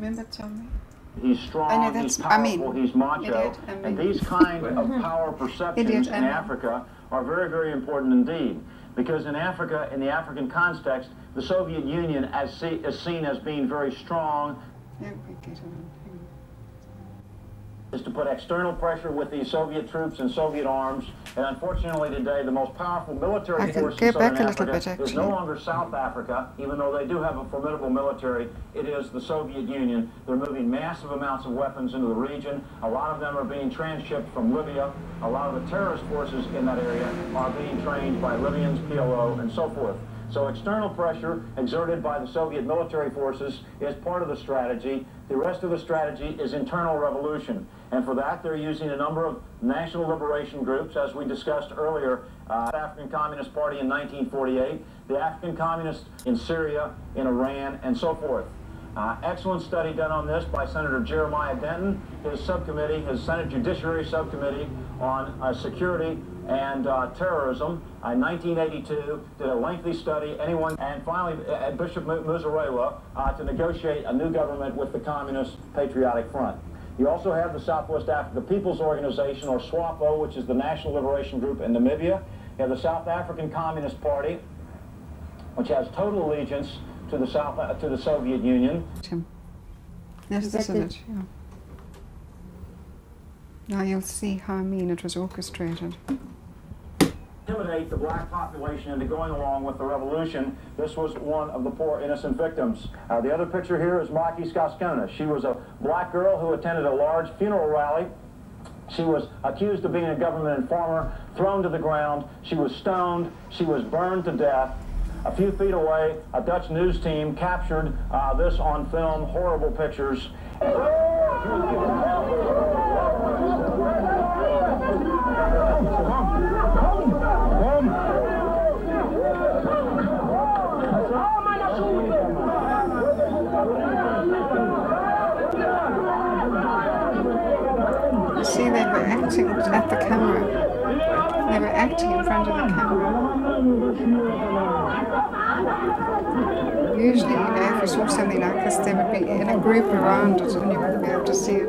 remember telling me. He's strong, he's powerful, he's macho, and these kind of power perceptions in Africa are very, very important indeed. Because in Africa, in the African context, the Soviet Union is seen as being very strong, is to put external pressure with the Soviet troops and Soviet arms. And unfortunately today, the most powerful military force in Southern Africa is no longer South Africa, even though they do have a formidable military. It is the Soviet Union. They're moving massive amounts of weapons into the region. A lot of them are being transshipped from Libya. A lot of the terrorist forces in that area are being trained by Libyans, PLO, and so forth. So external pressure exerted by the Soviet military forces is part of the strategy. The rest of the strategy is internal revolution. And for that, they're using a number of national liberation groups, as we discussed earlier, the African Communist Party in 1948, the African Communists in Syria, in Iran, and so forth. Excellent study done on this by Senator Jeremiah Denton, his subcommittee, his Senate Judiciary Subcommittee on Security and Terrorism in 1982, did a lengthy study, and finally Bishop Muzorewa to negotiate a new government with the Communist Patriotic Front. You also have the Southwest Africa People's Organization, or SWAPO, which is the National Liberation Group in Namibia. You have the South African Communist Party, which has total allegiance to the Soviet Union. Yes, this is it. Yeah. Now you'll see how I mean it was orchestrated. Intimidate the black population into going along with the revolution. This was one of the poor innocent victims. The other picture here is Maki Skaskona. She was a black girl who attended a large funeral rally. She was accused of being a government informer, thrown to the ground. She was stoned. She was burned to death. A few feet away, a Dutch news team captured this on film, horrible pictures. You see, they were acting at the camera. They were acting in front of the camera. Usually, if you saw something like this, they would be in a group around it and you wouldn't be able to see it.